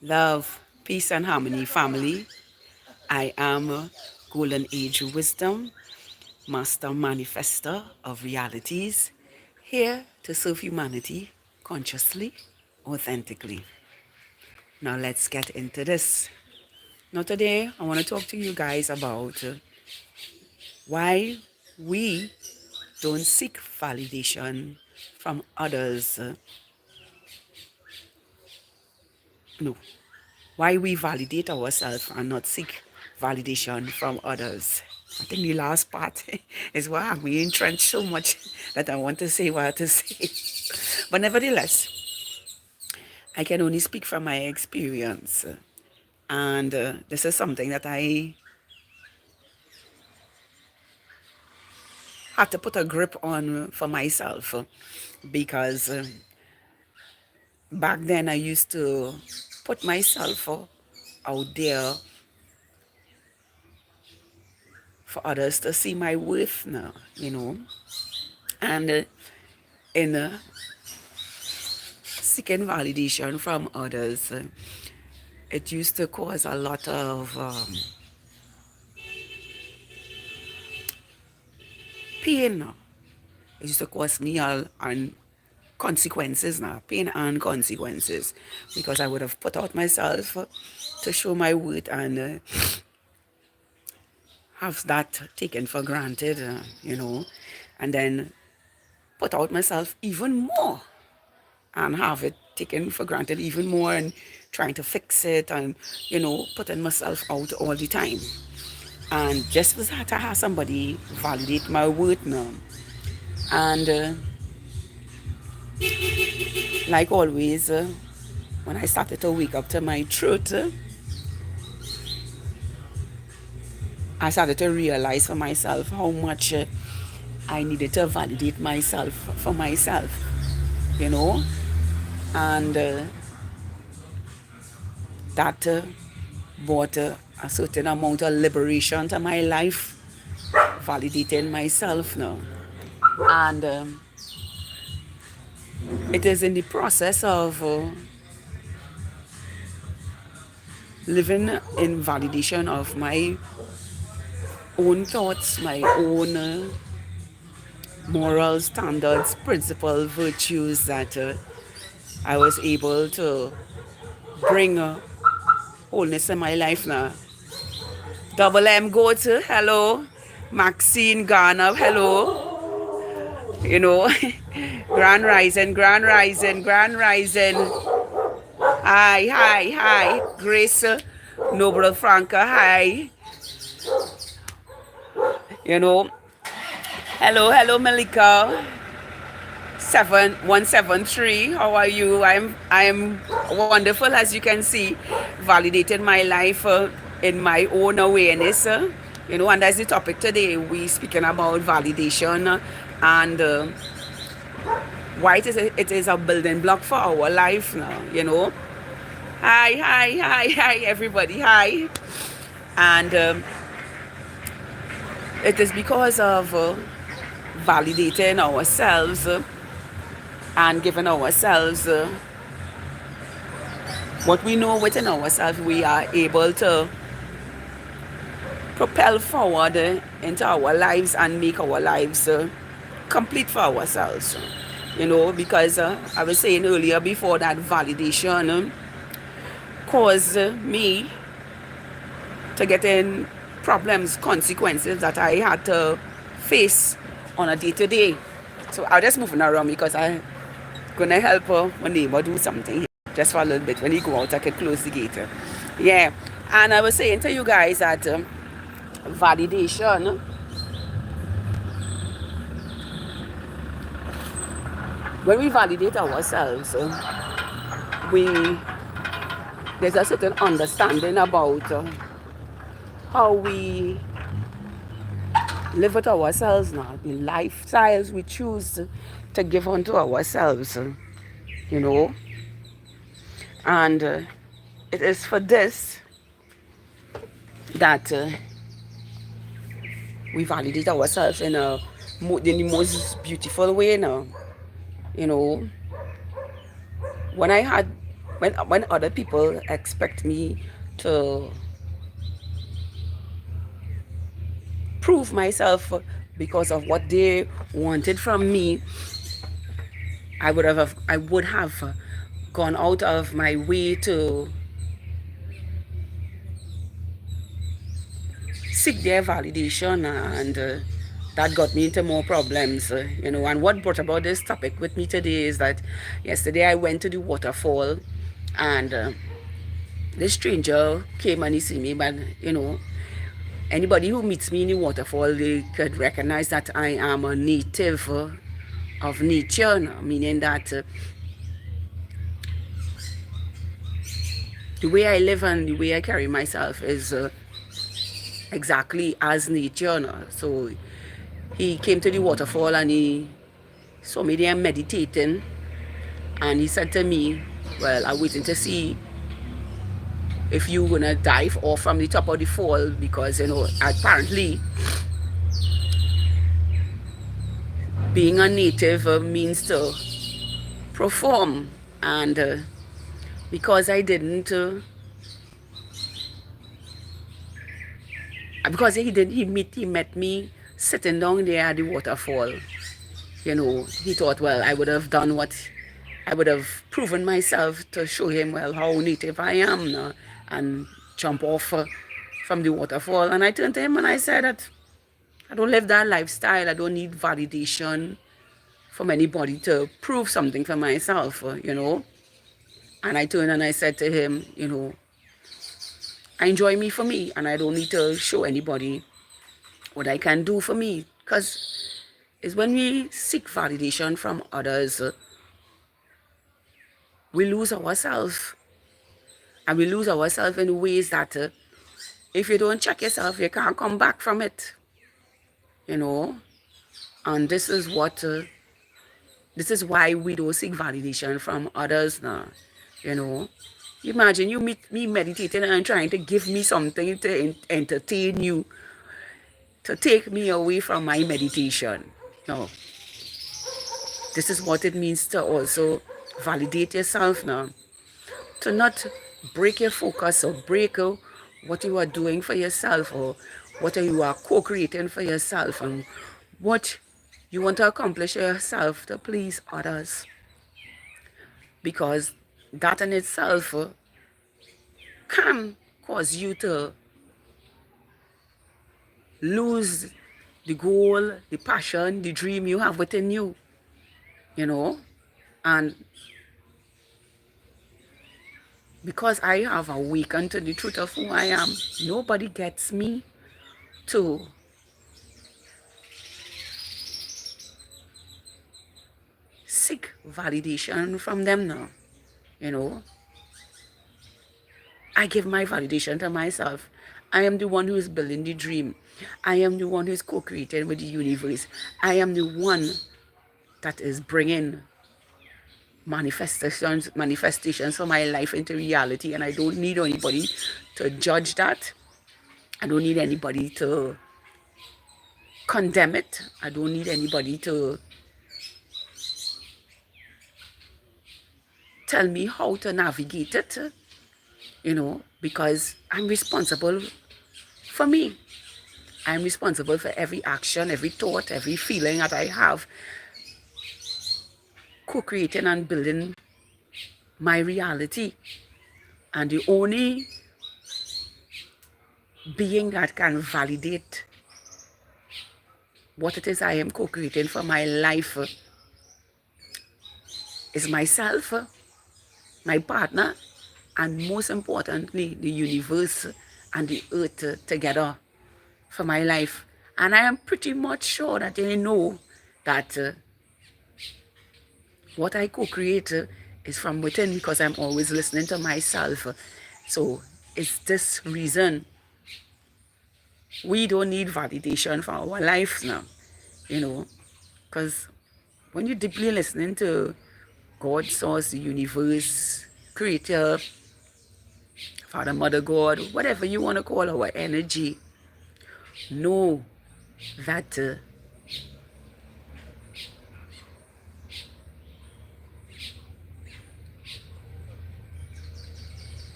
Love, peace, and harmony, family. I am Golden Age Wisdom, Master Manifester of Realities, here to serve humanity consciously, authentically. Now let's get into this. Now today I want to talk to you guys about why we don't seek validation from others. No, why we validate ourselves and not seek validation from others. I think the last part is why we entrenched so much that I want to say what to say. But nevertheless, I can only speak from my experience. And this is something that I had to put a grip on for myself because back then I used to put myself out there for others to see my worth now, And in seeking validation from others, it used to cause a lot of pain. It used to cause me all and consequences now, pain and consequences, because I would have put out myself to show my worth and have that taken for granted, and then put out myself even more and have it taken for granted even more and trying to fix it and, putting myself out all the time. And just for that, to have somebody validate my worth now. And like always, when I started to wake up to my truth, I started to realize for myself how much I needed to validate myself for myself, and that brought a certain amount of liberation to my life, validating myself now. And it is in the process of living in validation of my own thoughts, my own moral standards, principles, virtues that I was able to bring wholeness in my life now. Double M go to hello, Maxine Garner, hello, Grand Rising, Grand Rising, Grand Rising. Hi, hi, hi, Grace Noble Franca, hi. Hello, hello, Malika. 7173. How are you? I'm wonderful, as you can see. Validated my life in my own awareness. And that's the topic today. We speaking about validation and why it is a building block for our life now. Hi, hi, hi, hi, everybody. Hi. And it is because of validating ourselves and giving ourselves what we know within ourselves, we are able to propel forward into our lives and make our lives complete for ourselves. Because I was saying earlier before that validation caused me to get in problems, consequences that I had to face on a day-to-day. So I'll just moving around because I'm going to help my neighbor do something here, just for a little bit. When he go out, I can close the gate. Yeah. And I was saying to you guys that validation, when we validate ourselves, there's a certain understanding about how we live with ourselves now, the lifestyles we choose to give unto ourselves, And it is for this that we validate ourselves in the most beautiful way now. When I had when other people expect me to prove myself because of what they wanted from me, I would have gone out of my way to seek their validation, and that got me into more problems, and what brought about this topic with me today is that yesterday I went to the waterfall, and this stranger came and he see me, but anybody who meets me in the waterfall, they could recognize that I am a native of nature, meaning that the way I live and the way I carry myself is exactly as nature. So he came to the waterfall and he saw me there meditating, and he said to me, well, I'm waiting to see if you're gonna dive off from the top of the fall, because apparently being a native means to perform, and because I didn't because he did he met me sitting down there at the waterfall. He thought, well, I would have done what I would have proven myself to show him, well, how native I am, and jump off from the waterfall. And I turned to him and I said that I don't live that lifestyle. I don't need validation from anybody to prove something for myself, And I turned and I said to him, I enjoy me for me, and I don't need to show anybody what I can do for me. Because it's when we seek validation from others, we lose ourselves. And we lose ourselves in ways that if you don't check yourself, you can't come back from it. And this is why we don't seek validation from others now. Imagine you meet me meditating and trying to give me something to entertain you, to take me away from my meditation. No. This is what it means to also validate yourself now. To not break your focus or break what you are doing for yourself, or what you are co-creating for yourself, and what you want to accomplish yourself to please others. Because that in itself can cause you to lose the goal, the passion, the dream you have within you, and because I have awakened to the truth of who I am, nobody gets me to seek validation from them now. I give my validation to myself. I am the one who is building the dream. I am the one who is co-creating with the universe. I am the one that is bringing manifestations for my life into reality, and I don't need anybody to judge that. I don't need anybody to condemn it. I don't need anybody to tell me how to navigate it, because I'm responsible for me. I'm responsible for every action, every thought, every feeling that I have, co-creating and building my reality. And the only being that can validate what it is I am co-creating for my life is myself, my partner, and most importantly, the universe and the earth together for my life. And I am pretty much sure that they know that what I co-create is from within, because I'm always listening to myself. So it's this reason we don't need validation for our lives now, because when you're deeply listening to God, source, the universe, creator, Father, Mother, God, whatever you want to call our energy, know that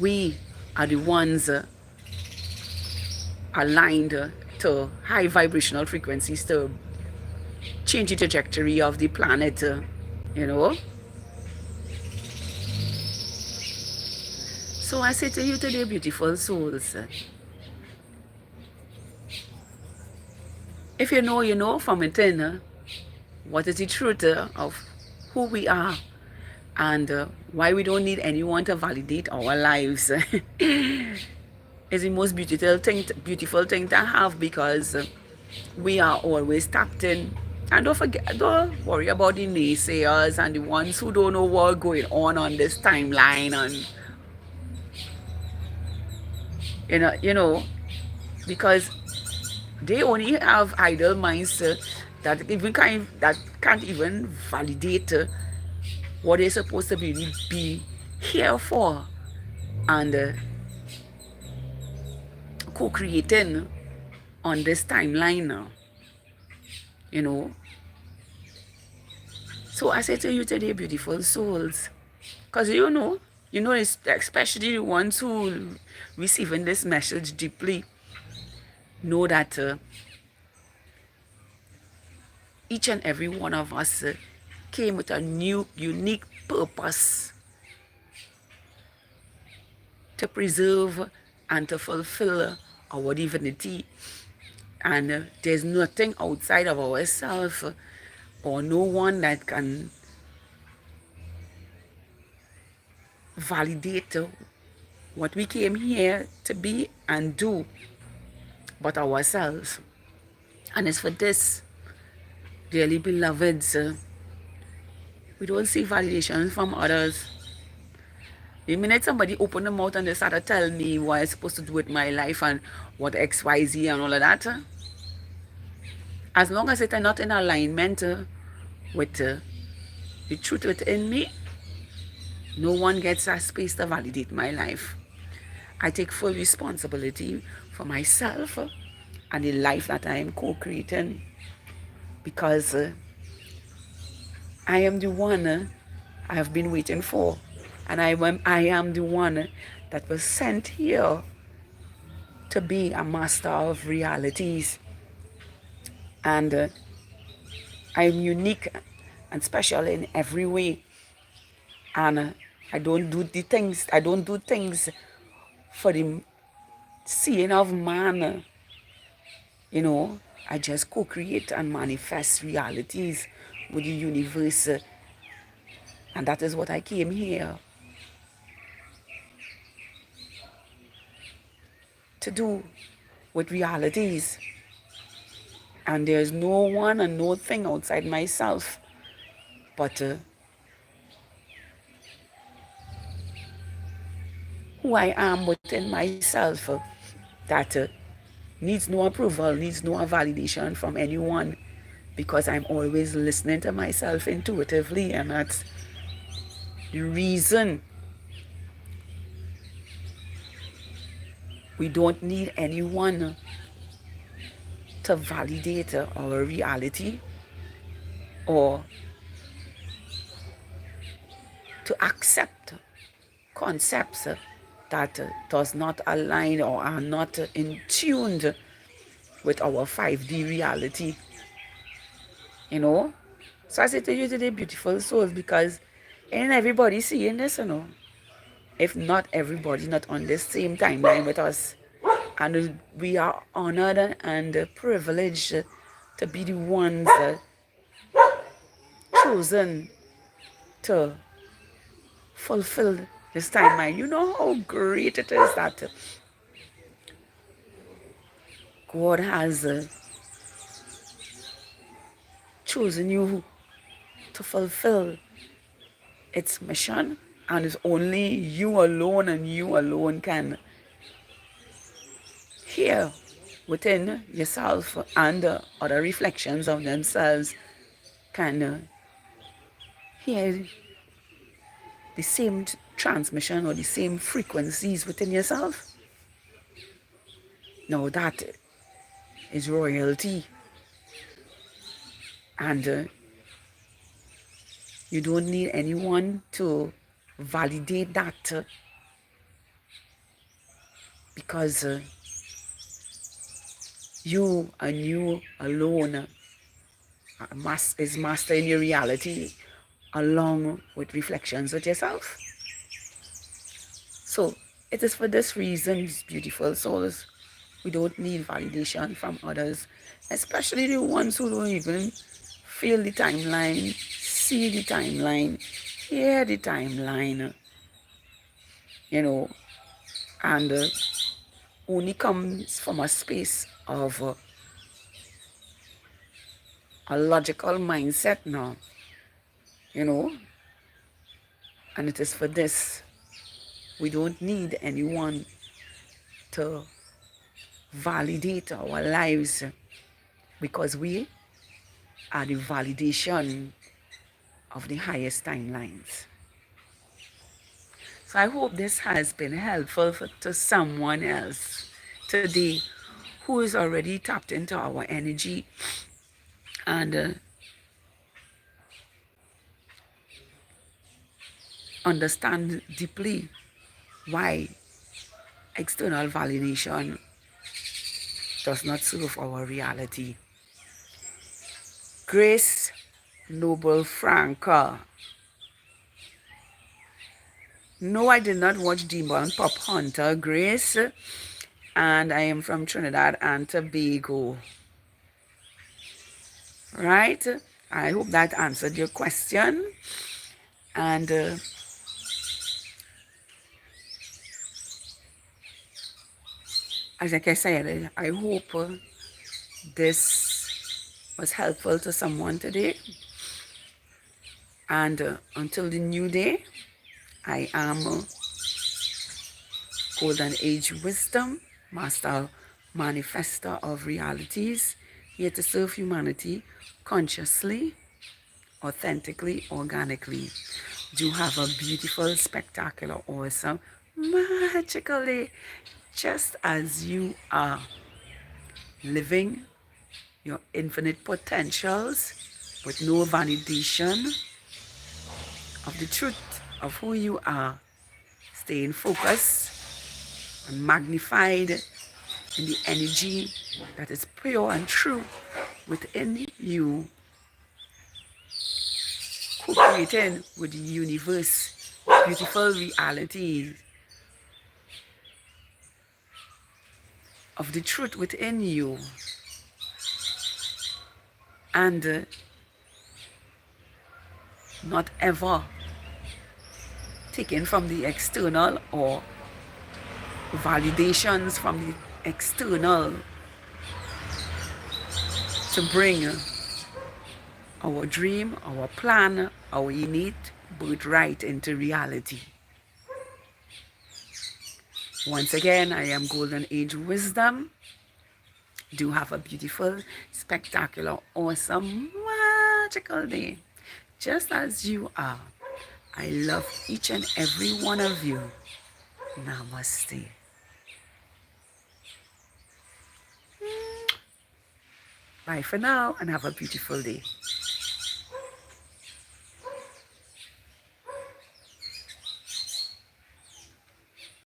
we are the ones aligned to high vibrational frequencies to change the trajectory of the planet, you know. So I say to you today, beautiful souls, if you know, you know from within what is the truth of who we are, and why we don't need anyone to validate our lives. Is the most beautiful thing to have, because we are always tapped in. And don't forget, don't worry about the naysayers and the ones who don't know what's going on this timeline, and you know, because they only have idle minds that can't even validate what they're supposed to be here for, and co-creating on this timeline now, you know. So I say to you today, beautiful souls, because it's especially the ones who receiving this message deeply, know that each and every one of us came with a new, unique purpose to preserve and to fulfill our divinity. And there's nothing outside of ourselves or no one that can validate what we came here to be and do but ourselves. And it's for this, dearly beloveds, we don't seek validation from others. The minute somebody open their mouth and they start to tell me what I'm supposed to do with my life and what X, Y, Z and all of that, as long as it's not in alignment with the truth within me, no one gets that space to validate my life. I take full responsibility for myself and the life that I am co-creating, because I am the one I have been waiting for, and I am the one that was sent here to be a master of realities. And I'm unique and special in every way, and I don't do things for the seeing of man. I just co-create and manifest realities with the universe, and that is what I came here to do with realities. And there's no one and no thing outside myself but who I am within myself, that needs no approval, needs no validation from anyone, because I'm always listening to myself intuitively. And that's the reason we don't need anyone to validate our reality or to accept concepts that does not align or are not in tune with our 5D reality. So I say to you today, beautiful souls, because ain't everybody seeing this, if not everybody not on the same timeline with us. And we are honored and privileged to be the ones chosen to fulfill this timeline. You know how great it is that God has chosen you to fulfill its mission, and it's only you alone and you alone can hear within yourself, and other reflections of themselves can hear the same transmission or the same frequencies within yourself. Now that is royalty, and you don't need anyone to validate that because you and you alone is mastering your reality along with reflections with yourself. So it is for this reason, beautiful souls, we don't need validation from others, especially the ones who don't even feel the timeline, see the timeline, hear the timeline, you know, and only comes from a space of a logical mindset now, you know, and it is for this. We don't need anyone to validate our lives because we are the validation of the highest timelines. So I hope this has been helpful to someone else today who is already tapped into our energy and understand deeply why external validation does not serve our reality. Grace Noble Franca. No, I did not watch Demon Pop Hunter, Grace, and I am from Trinidad and Tobago. Right? I hope that answered your question. And as like I said, I hope this was helpful to someone today. And until the new day, I am Golden Age Wisdom, Master Manifester of Realities, here to serve humanity consciously, authentically, organically. Do have a beautiful, spectacular, awesome, magical day, just as you are living your infinite potentials with no validation of the truth of who you are, staying focused and magnified in the energy that is pure and true within you, co-creating with the universe beautiful reality of the truth within you, and not ever taken from the external or validations from the external to bring our dream, our plan, our innate birthright into reality. Once again, I am Golden Age Wisdom. Do have a beautiful, spectacular, awesome, magical day. Just as you are. I love each and every one of you. Namaste. Bye for now and have a beautiful day.